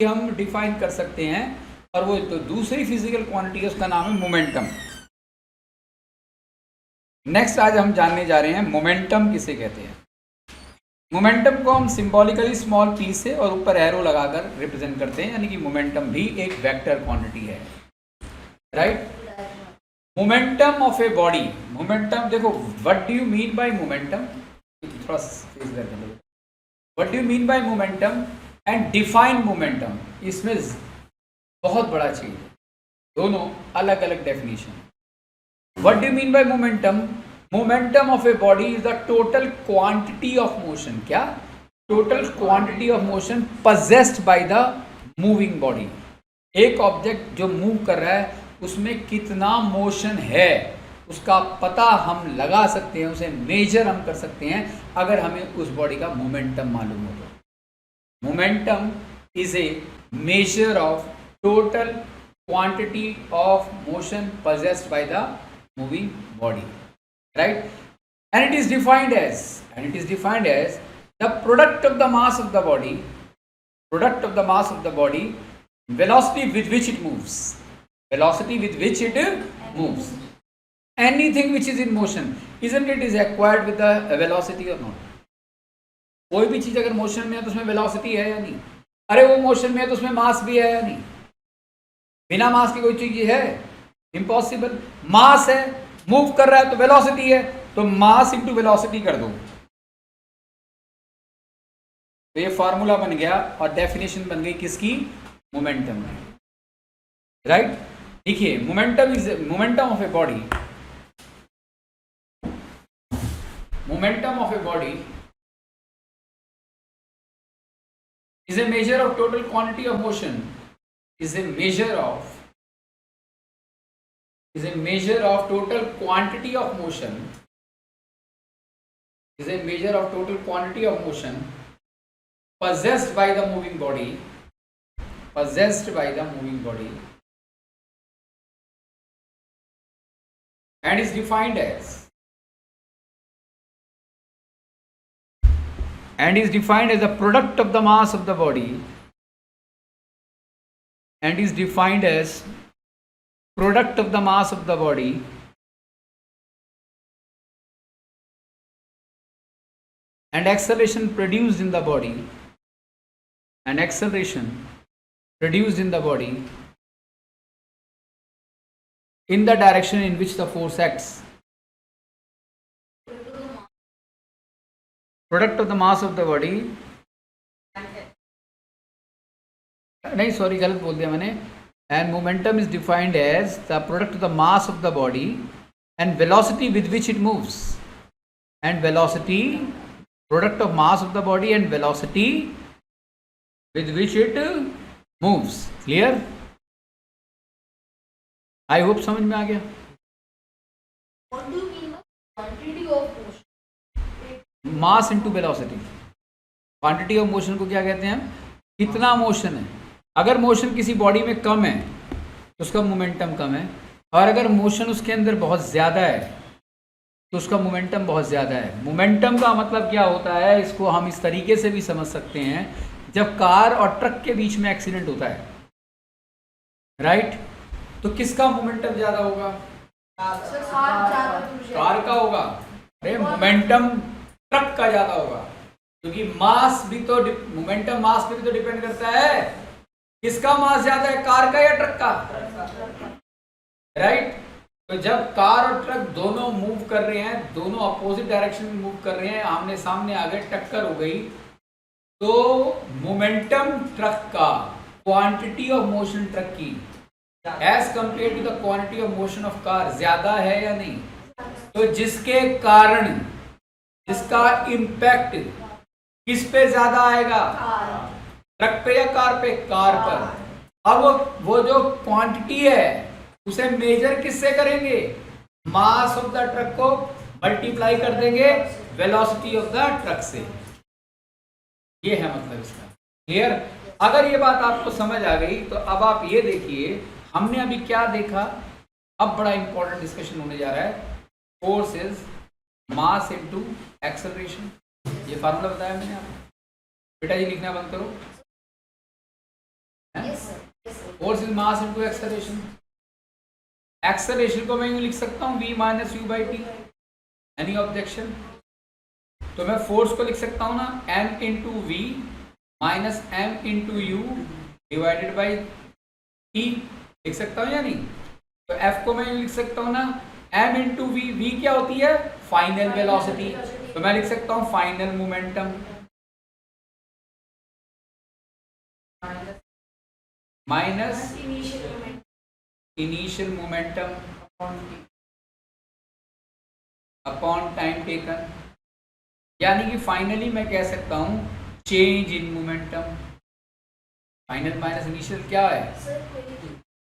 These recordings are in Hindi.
हम डिफाइन कर सकते हैं, और वो तो दूसरी फिजिकल क्वांटिटी है, उसका नाम है मोमेंटम। नेक्स्ट आज हम जानने जा रहे हैं मोमेंटम किसे कहते हैं। मोमेंटम को हम सिंबॉलिकली स्मॉल पी से और ऊपर एरो लगाकर रिप्रेजेंट करते हैं, यानी कि मोमेंटम भी एक वेक्टर क्वांटिटी है, right. Momentum of a body, momentum देखो, what do you mean by momentum, थोड़ा फेस करके लो, what do you mean by momentum and define momentum, इसमें बहुत बड़ा चीज है, दोनों अलग अलग definition. What do you mean by momentum, momentum of a body is the total quantity of motion, क्या, total quantity of motion possessed by the moving body. एक ऑब्जेक्ट जो मूव कर रहा है उसमें कितना मोशन है उसका पता हम लगा सकते हैं, उसे मेजर हम कर सकते हैं अगर हमें उस बॉडी का मोमेंटम मालूम हो तो। Momentum is a measure of total quantity of motion possessed by the moving body, right, and it is defined as the product of the mass of the body, velocity with which it moves, anything which is in motion, isn't it, is acquired with the velocity or not? कोई भी चीज अगर मोशन में है तो उसमें वेलोसिटी है या नहीं, अरे वो मोशन में है तो उसमें मास भी है या नहीं, बिना मास की कोई चीज है, इम्पॉसिबल। मास है, मूव कर रहा है तो वेलोसिटी है, तो मास इंटू वेलोसिटी कर दो, तो ये फॉर्मूला बन गया और डेफिनेशन बन गई किसकी, मोमेंटम की, राइट। देखिए, momentum is momentum of a body, is a measure of total quantity of motion, is a measure of total quantity of motion, possessed by the moving body, and is defined as the product of the mass of the body, and acceleration produced in the body, in the direction in which the force acts. Product of the mass of the body, नहीं सॉरी गलत बोल दिया मैंने, and momentum is defined as the product of the mass of the body and velocity with which it moves, product of mass of the body and velocity with which it moves. Clear? I hope समझ में आ गया। What do you mean by quantity of motion? Mass into velocity, quantity of motion को क्या कहते हैं, कितना मोशन है। अगर मोशन किसी बॉडी में कम है तो उसका मोमेंटम कम है, और अगर मोशन उसके अंदर बहुत ज़्यादा है तो उसका मोमेंटम बहुत ज़्यादा है। मोमेंटम का मतलब क्या होता है, इसको हम इस तरीके से भी समझ सकते हैं, जब कार और ट्रक के बीच में एक्सीडेंट होता है, राइट, तो किसका मोमेंटम ज़्यादा होगा, कार का होगा। अरे मोमेंटम ट्रक का ज्यादा होगा, क्योंकि मास भी तो मोमेंटम मास पे भी तो डिपेंड करता है, किसका मास ज्यादा है, कार का या ट्रक का, राइट। तो जब कार और ट्रक दोनों मूव कर रहे हैं, दोनों अपोजिट डायरेक्शन में मूव कर रहे हैं, आमने सामने आ गए, टक्कर हो गई, तो मोमेंटम ट्रक का, क्वांटिटी ऑफ मोशन ट्रक की as compare to the quantity of motion of car ज्यादा है या नहीं। तो जिसके कारण इसका इम्पैक्ट किस पे ज्यादा आएगा, ट्रक पे या कार पे, कार पर। अब वो जो क्वांटिटी है उसे मेजर किससे करेंगे, मास ऑफ द ट्रक को मल्टीप्लाई कर देंगे वेलोसिटी ऑफ द ट्रक से। ये है मतलब इसका। क्लियर? अगर ये बात आपको समझ आ गई तो अब आप ये देखिए, हमने अभी क्या देखा, अब बड़ा इंपॉर्टेंट डिस्कशन होने जा रहा है, force is mass into acceleration. ये फार्मूला बताया मैंने आपको, बेटा जी लिखना बंद करो। Force is mass into acceleration. Acceleration को मैं यूं लिख सकता हूं v minus U by T. Any objection? तो मैं फोर्स को लिख सकता हूं ना m into V minus M into U divided by T, लिख सकता हूं या नहीं? तो f को मैं यूं लिख सकता हूं ना m इंटू वी, वी क्या होती है? Final velocity. तो मैं लिख सकता हूं final momentum minus initial momentum upon time taken, यानी कि फाइनली मैं कह सकता हूं change in momentum. Final minus initial क्या है?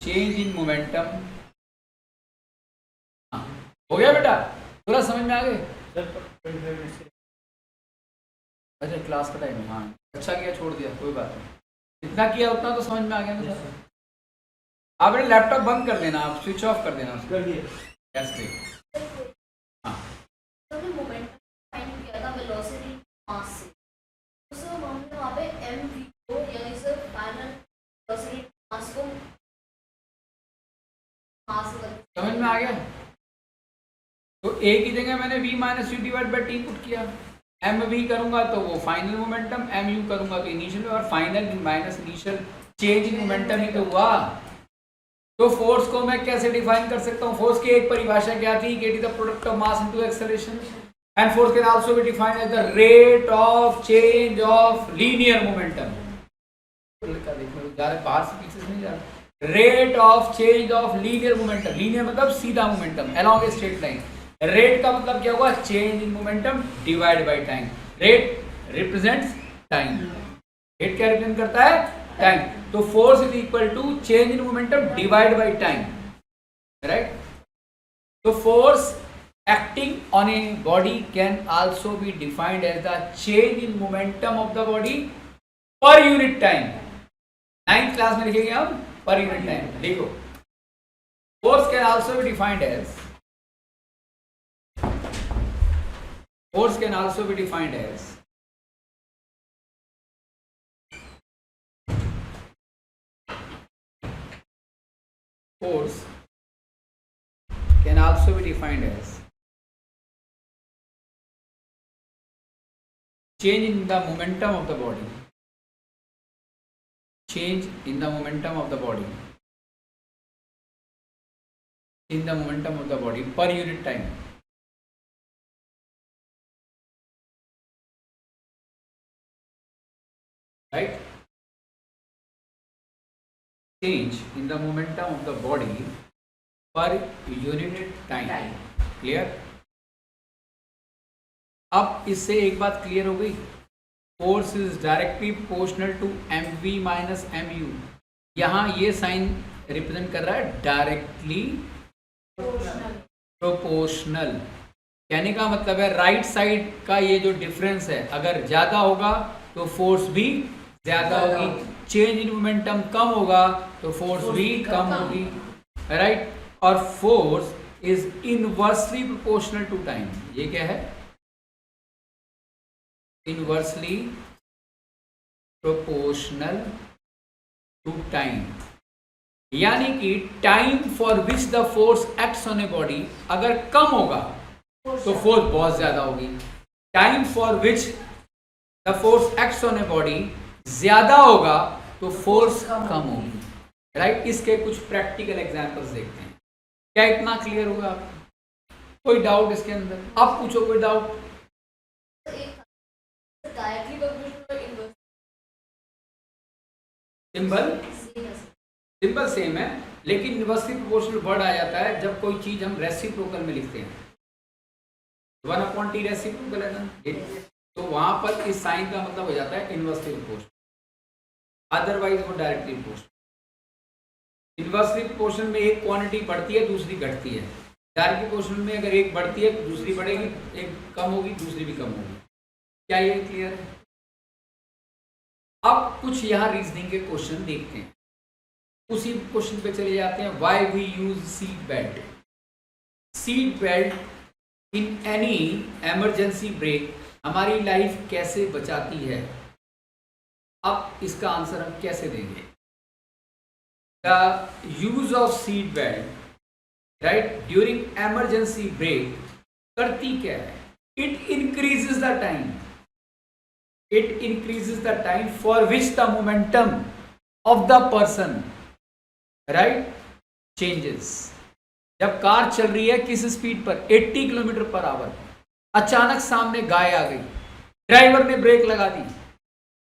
Change in momentum. हाँ, हो गया बेटा? पूरा समझ में आ गए? अच्छा क्लास का टाइम है, हाँ अच्छा किया छोड़ दिया, कोई बात नहीं, इतना किया उतना तो समझ में आ गया ना सर। आप बेटा लैपटॉप बंद कर देना, आप स्विच ऑफ कर देना उसको। ऐसे हाँ मोमेंटम फाइंड किया था वेलोसिटी मास से, तो सर हमने वहाँ पे mv को यानी सर फाइनल वेलोसिटी मास को मास समझ में आ गया? तो a की जगह मैंने v minus you divide by T put किया। एम वी करूंगा तो वो फाइनल मोमेंटम, एम यू करूंगा तो इनिशियल, और final minus initial change in momentum ही तो हुआ। तो फोर्स को मैं कैसे डिफाइन कर सकता हूं? फोर्स की एक परिभाषा क्या थी? It is the product of mass into acceleration, and force can also be defined as the rate of change of linear momentum. देखो जा रहे बाहर से पीछे नहीं जा रहा। Rate of change of linear momentum, linear मतलब सीधा momentum along a straight line. Rate का मतलब क्या हुआ? Change in momentum divide by time. Rate represents time. Rate क्या रिप्रेजेंट करता है? टाइम। तो force is equal to change in momentum divide by time, right? तो force acting on a body can also be defined as the change in momentum of the body per unit time. 9th class में लिखेंगे हम per unit time। देखो force can also be defined as force can also be defined as force can also be defined as change in the momentum of the body, change in the momentum of the body, in the momentum of the body per unit time, right? Change in the momentum of the body per unit time, clear? अब इससे एक बात क्लियर हो गई, force is directly proportional to M V minus M U. यहाँ ये साइन रिप्रेजेंट कर रहा है डायरेक्टली प्रोपोर्शनल। कहने का मतलब है राइट साइड का ये जो डिफरेंस है अगर ज़्यादा होगा तो फोर्स भी ज़्यादा होगी, चेंज इन मोमेंटम कम होगा तो फोर्स भी कम होगी, राइट? और force is inversely proportional to time. ये क्या है? इनवर्सली प्रोपोर्शनल टू टाइम, यानी कि time for which the force acts on a body अगर कम होगा तो फोर्स बहुत ज्यादा होगी, time for which the force acts on a body ज्यादा होगा तो फोर्स कम होगी, राइट? इसके कुछ प्रैक्टिकल एग्जांपल्स देखते हैं। क्या इतना क्लियर होगा आपको? कोई डाउट इसके अंदर? आप पूछो कोई डाउट। सिंबल सेम है, लेकिन इनवर्सली प्रोपोर्शनल वर्ड आ जाता है जब कोई चीज हम रेसिप्रोकल में लिखते हैं। 1/t रेसिप्रोकल है ना, तो वहां पर इस साइन का मतलब हो जाता है इनवर्सली प्रोपोर्शनल, अदरवाइज वो डायरेक्टली प्रोपोर्शनल। इनवर्सली प्रोपोर्शनल में एक क्वांटिटी बढ़ती है दूसरी घटती है, डायरेक्टली प्रोपोर्शनल में अगर एक बढ़ती है तो दूसरी बढ़ेगी, एक कम होगी दूसरी भी कम होगी। क्या ये क्लियर है? अब कुछ यहाँ रीजनिंग के क्वेश्चन देखते हैं, उसी क्वेश्चन पे चले जाते हैं। Why we use seat belt? Seat belt in any emergency brake हमारी लाइफ कैसे बचाती है? अब इसका आंसर हम कैसे देंगे? the use of seat belt right during emergency brake करती क्या है? It increases the time. It increases the time for which the momentum of the person right changes. जब कार चल रही है किस स्पीड पर? 80 किलोमीटर पर आवर, अचानक सामने गाय आ गई, ड्राइवर ने ब्रेक लगा दी,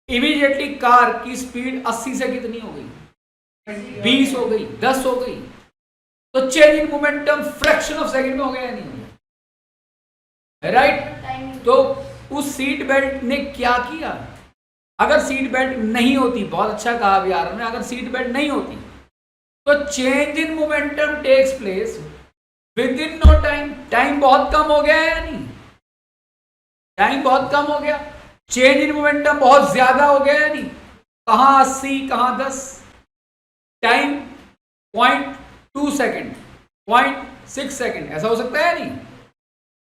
इमीडिएटली कार की स्पीड 80 से कितनी हो गई? 20 हो गई, 10 हो गई। तो change in momentum fraction of second में हो गया या नहीं हो गया? राइट। तो उस सीट बेल्ट ने क्या किया? अगर सीट बेल्ट नहीं होती, बहुत अच्छा कहा बिहार ने, अगर सीट बेल्ट नहीं होती तो change in momentum takes place within no time. Time बहुत कम हो गया है या नहीं? टाइम बहुत कम हो गया। चेंज इन मोमेंटम बहुत ज्यादा हो गया या नहीं? कहां 80 कहां 10। टाइम 0.2 सेकेंड, 0.6 सेकेंड, ऐसा हो सकता है नहीं?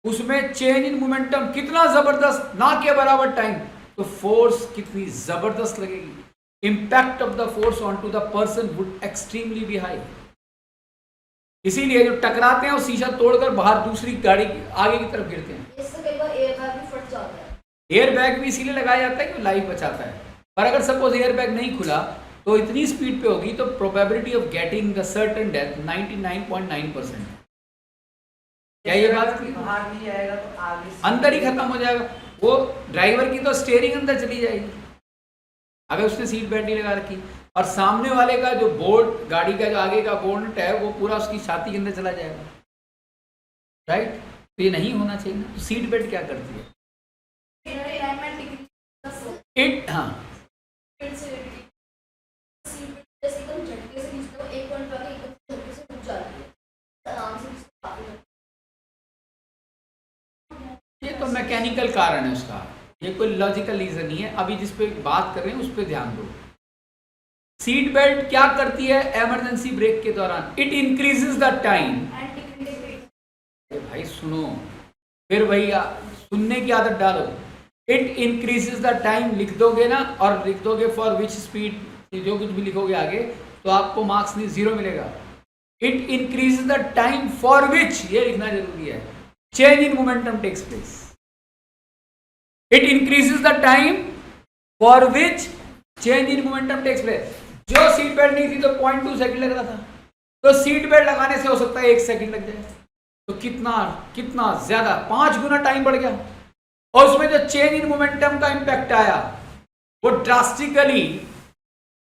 उसमें चेंज इन मोमेंटम कितना जबरदस्त, ना के बराबर टाइम, तो फोर्स कितनी जबरदस्त लगेगी। Impact of the force on to the person would extremely be high. इसीलिए जो टकराते हैं वो शीशा तोड़कर बाहर दूसरी गाड़ी आगे की तरफ गिरते हैं। इससे कई बार एयर बैग भी फट जाता है। एयर बैग भी इसीलिए लगाया जाता है कि लाइफ बचाता है। पर अगर सपोज एयर बैग नहीं खुला तो इतनी स्पीड पे होगी तो probability of getting the certain death 99.9%। क्या ये बात बाहर नहीं जाएगा तो आगे अंदर ही खत्म हो जाएगा। वो ड्राइवर की तो स्टीयरिंग अंदर चली जाएगी अगर उसने सीट बेल्ट नहीं लगा रखी, और सामने वाले का जो बोर्ड, गाड़ी का जो आगे का बोर्ड है वो पूरा उसकी छाती के अंदर चला जाएगा। राइट। तो ये नहीं होना चाहिए ना। तो सीट बेल्ट क्या करती है? इट हाँ ये तो मैकेनिकल कारण है उसका, ये कोई लॉजिकल रीजन नहीं है। अभी जिस पे बात कर रहे हैं उस पे ध्यान दो। सीट बेल्ट क्या करती है इमरजेंसी ब्रेक के दौरान? It increases the time. भाई सुनो, फिर भैया सुनने की आदत डालो। इट इंक्रीजेस द टाइम लिख दोगे ना, और लिख दोगे फॉर विच स्पीड, जो कुछ भी लिखोगे आगे तो आपको मार्क्स नहीं, 0 मिलेगा। It increases the time for which, ये लिखना जरूरी है, change in momentum takes place. It increases the time for which change in momentum takes place. जो सीट बेल्ट नहीं थी तो 0.2 सेकंड लग रहा था, तो सीट बेल्ट लगाने से हो सकता है 1 सेकंड लग जाए। तो कितना कितना ज्यादा, 5 गुना टाइम बढ़ गया। और उसमें जो चेंज इन मोमेंटम का इंपैक्ट आया वो ड्रास्टिकली,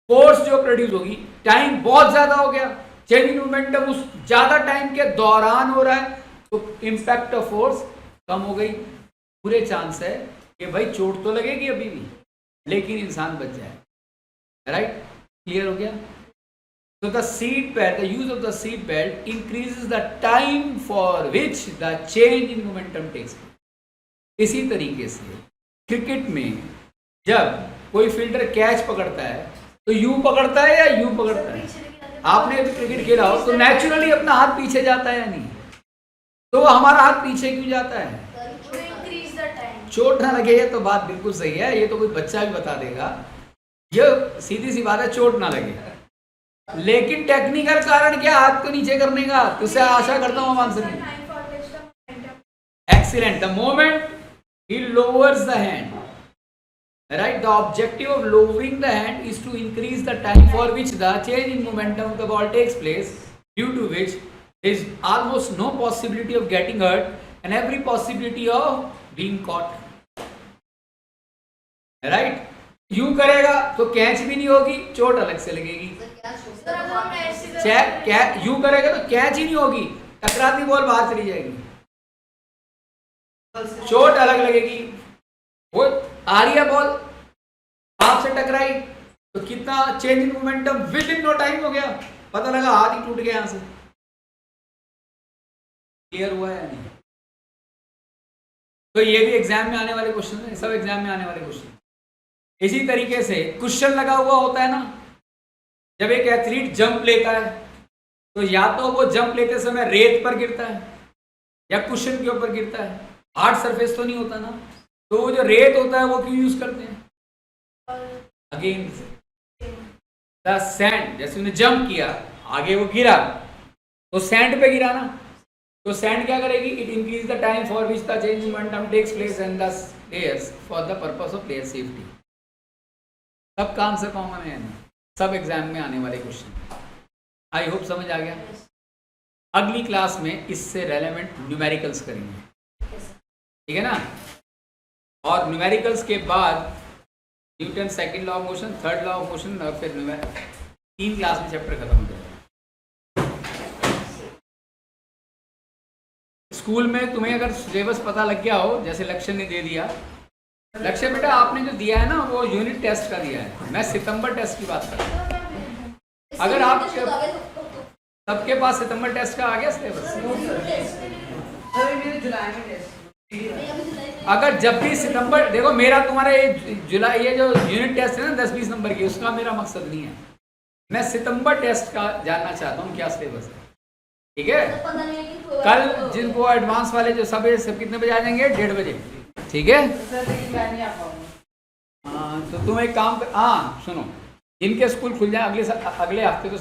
फोर्स जो प्रोड्यूस होगी, टाइम बहुत ज्यादा हो गया। चेंज इन मोमेंटम उस ज्यादा टाइम के दौरान हो रहा है तो इंपैक्ट ऑफ फोर्स कम हो गई। पूरे चांस है कि भाई चोट तो लगेगी अभी भी, लेकिन इंसान बच जाए। राइट। क्लियर हो गया? So the seat belt, the use of the seat belt increases the time for which the change in momentum takes place. इसी तरीके से क्रिकेट में जब कोई फील्डर कैच पकड़ता है तो यू पकड़ता है या यू पकड़ता है? आपने भी क्रिकेट खेला हो तो नेचुरली अपना हाथ पीछे जाता है या नहीं? तो हमारा हाथ पीछे क्यों जाता है? चोट ना लगे, ये तो बात बिल्कुल सही है, ये तो कोई बच्चा भी बता देगा। ये सीधी सी बात है, चोट ना लगे। लेकिन टेक्निकल कारण क्या हाथ को नीचे करने का? तो उससे आशा करता हूँ आंसर नहीं। Excellent. The moment he lowers the hand, right? The objective of lowering the hand is to increase the time for which the change in momentum of the ball takes place, due to which there is almost no possibility of getting hurt and every possibility of being caught. Right? यूं करेगा तो कैच भी नहीं होगी, चोट अलग से लगेगी। यूं करेगा तो कैच ही नहीं होगी, टकराती बॉल बाहर चली जाएगी, चोट अलग लगेगी। वो आ रही है बॉल, आपसे टकराई तो कितना change in momentum within no time हो गया, पता लगा हाथ ही टूट गया यहां से। क्लियर हुआ है या नहीं? तो ये भी एग्जाम में आने वाले क्वेश्चन है, सब एग्जाम में आने वाले क्वेश्चन। इसी तरीके से क्वेश्चन लगा हुआ होता है ना, जब एक एथलीट जंप लेता है तो या तो वो जंप लेते समय रेत पर गिरता है या कुशन के ऊपर गिरता है, हार्ड सरफेस तो नहीं होता ना। तो वो जो रेत होता है वो क्यों यूज करते हैं? अगेन द सैंड, जैसे उन्हें जंप किया, आगे वो गिरा तो सैंड पे गिरा ना, तो सैंड क्या करेगी, it increase the time for which the change in momentum takes place and the players for the purpose of player safety. सब काम से कॉमन है ना, सब एग्जाम में आने वाले क्वेश्चन। आई होप समझ आ गया। अगली क्लास में इससे रेलेवेंट न्यूमेरिकल्स करेंगे, ठीक है ना। और न्यूमेरिकल्स के बाद Newton second law of motion, third law of motion, और फिर 3 क्लास में चैप्टर खत्म हो जाएगा। स्कूल में तुम्हें अगर सिलेबस पता लग गया हो, जैसे लक्ष्य ने दे दिया, लक्ष्य बेटा आपने जो दिया है ना वो यूनिट टेस्ट का दिया है, मैं सितंबर टेस्ट की बात कर रहा हूँ। अगर आप सबके पास सितंबर टेस्ट का आ गया सिलेबस, अभी मेरे जुलाई में टेस्ट। अगर जब भी सितंबर, देखो मेरा तुम्हारा ये जुलाई, ये जो यूनिट टेस्ट है ना 10-20 नंबर की, उसका मेरा मकसद नहीं है, मैं सितंबर टेस्ट का जानना चाहता हूँ क्या सिलेबस है, ठीक है। कल जिनको एडवांस वाले जो सब कितने बजे आ जाएंगे, 1:30 बजे, ठीक है। सर लेकिन मैं नहीं आ पाऊंगा। तो तुम एक काम कर, हाँ सुनो, जिनके स्कूल खुल जाए अगले हफ्ते तो